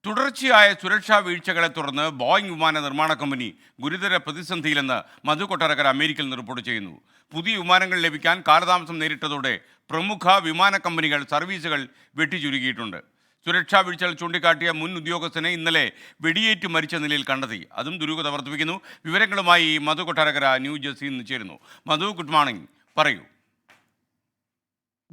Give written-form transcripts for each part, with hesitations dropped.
തുടർച്ചയായ സുരക്ഷാ വീഴ്ചകളെ തുടർന്ന് ബോയിംഗ് വിമാന നിർമ്മാണ കമ്പനി ഗുരുതര പ്രതിസന്ധിയിലെന്ന് മധു കൊട്ടാരക്കര അമേരിക്കയിൽ നിന്ന് റിപ്പോർട്ട് ചെയ്യുന്നു. പുതിയ വിമാനങ്ങൾ ലഭിക്കാൻ കാലതാമസം നേരിട്ടതോടെ പ്രമുഖ വിമാന കമ്പനികൾ സർവീസുകൾ വെട്ടിച്ചുരുക്കിയിട്ടുണ്ട്. സുരക്ഷാ വീഴ്ചകൾ ചൂണ്ടിക്കാട്ടിയ മുൻ ഉദ്യോഗസ്ഥനെ ഇന്നലെ വെടിയേറ്റ് മരിച്ച നിലയിൽ കണ്ടെത്തി. അതും ദുരൂഹത വർദ്ധിപ്പിക്കുന്നു. വിവരങ്ങളുമായി മധു കൊട്ടാരക്കര ന്യൂജേഴ്സിയിൽ നിന്ന് ചേരുന്നു. മധു, ഗുഡ് മോർണിംഗ്. പറയൂ.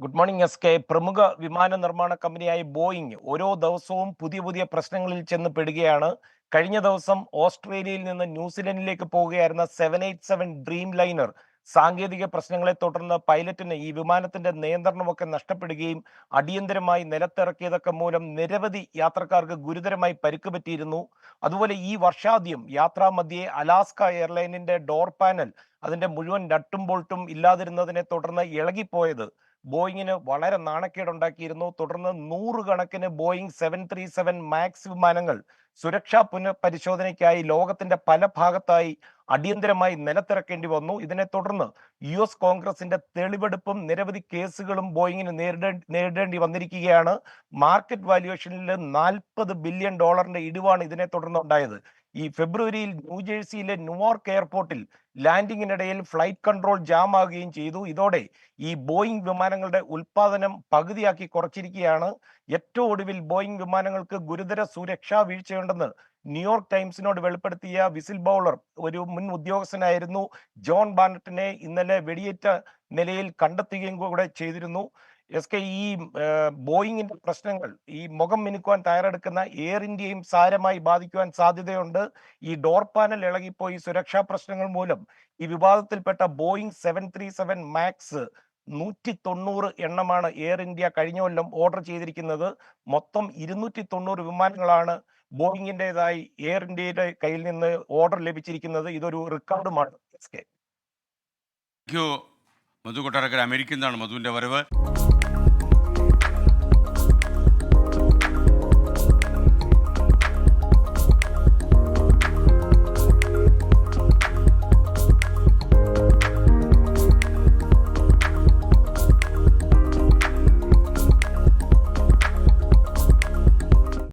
Good morning S K. പ്രമുഖ വിമാന നിർമ്മാണ കമ്പനിയായ ബോയിങ് ഓരോ ദിവസവും പുതിയ പുതിയ പ്രശ്നങ്ങളിൽ ചെന്ന് പെടുകയാണ്. കഴിഞ്ഞ ദിവസം ഓസ്ട്രേലിയയിൽ നിന്ന് ന്യൂസിലൻഡിലേക്ക് പോവുകയായിരുന്ന 787 ഡ്രീം ലൈനർ സാങ്കേതിക പ്രശ്നങ്ങളെ തുടർന്ന് പൈലറ്റിന് ഈ വിമാനത്തിന്റെ നിയന്ത്രണമൊക്കെ നഷ്ടപ്പെടുകയും അടിയന്തരമായി നിലത്തിറക്കിയതൊക്കെ മൂലം നിരവധി യാത്രക്കാർക്ക് ഗുരുതരമായി പരിക്ക് പറ്റിയിരുന്നു. അതുപോലെ ഈ വർഷാദ്യം യാത്രാമധ്യേ അലാസ്ക എയർലൈനിന്റെ ഡോർ പാനൽ അതിന്റെ മുഴുവൻ നട്ടും ബോൾട്ടും ഇല്ലാതിരുന്നതിനെ തുടർന്ന് ഇളകിപ്പോയത് ബോയിങ്ങിന് വളരെ നാണക്കേടുണ്ടാക്കിയിരുന്നു. തുടർന്ന് നൂറുകണക്കിന് ബോയിങ് 737 മാക്സ് വിമാനങ്ങൾ സുരക്ഷാ പുനഃപരിശോധനയ്ക്കായി ലോകത്തിന്റെ പല ഭാഗത്തായി അടിയന്തരമായി നിലത്തിറക്കേണ്ടി വന്നു. ഇതിനെ തുടർന്ന് US കോൺഗ്രസിന്റെ തെളിവെടുപ്പും നിരവധി കേസുകളും ബോയിങ്ങിന് നേരിടേണ്ടി വന്നിരിക്കുകയാണ്. മാർക്കറ്റ് വാല്യുവേഷനിൽ $40 ബില്യൺ ഇടിവാണ് ഇതിനെ തുടർന്ന് ഉണ്ടായത്. ഈ ഫെബ്രുവരിയിൽ ന്യൂജേഴ്സിയിലെ ന്യൂയോർക്ക് എയർപോർട്ടിൽ ലാൻഡിങ്ങിനിടയിൽ ഫ്ലൈറ്റ് കൺട്രോൾ ജാം ആകുകയും ചെയ്തു. ഇതോടെ ഈ ബോയിങ് വിമാനങ്ങളുടെ ഉൽപാദനം പകുതിയാക്കി കുറച്ചിരിക്കുകയാണ്. ഏറ്റവും ഒടുവിൽ ബോയിങ് വിമാനങ്ങൾക്ക് ഗുരുതര സുരക്ഷാ വീഴ്ചയുണ്ടെന്ന് ന്യൂയോർക്ക് ടൈംസിനോട് വെളിപ്പെടുത്തിയ വിസിൽ ബൗളർ ഒരു മുൻ ഉദ്യോഗസ്ഥനായിരുന്നു ജോൺ ബാനറ്റിനെ ഇന്നലെ വെടിയേറ്റ നിലയിൽ കണ്ടെത്തുകയും കൂടെ ചെയ്തിരുന്നു. എസ് കെ, ഈ ബോയിങ്ങിന്റെ പ്രശ്നങ്ങൾ ഈ മുഖം മിനുക്കുവാൻ തയ്യാറെടുക്കുന്ന എയർ ഇന്ത്യയും സാരമായി ബാധിക്കുവാൻ സാധ്യതയുണ്ട്. ഈ ഡോർ പാനൽ ഇളകിപ്പോയി സുരക്ഷാ പ്രശ്നങ്ങൾ മൂലം ഈ വിവാദത്തിൽപ്പെട്ട ബോയിങ് 737 മാക്സ് 190 എണ്ണമാണ് എയർ ഇന്ത്യ കഴിഞ്ഞ കൊല്ലം ഓർഡർ ചെയ്തിരിക്കുന്നത്. മൊത്തം 290 വിമാനങ്ങളാണ് ബോയിങ്ങിൻ്റെതായി എയർ ഇന്ത്യയുടെ കയ്യിൽ നിന്ന് ഓർഡർ ലഭിച്ചിരിക്കുന്നത്. ഇതൊരു റെക്കോർഡുമാണ് എസ് കെ. മധു കൊട്ടാരക്കര അമേരിക്കയിൽ നിന്നാണ് മധുവിൻ്റെ വരവ്.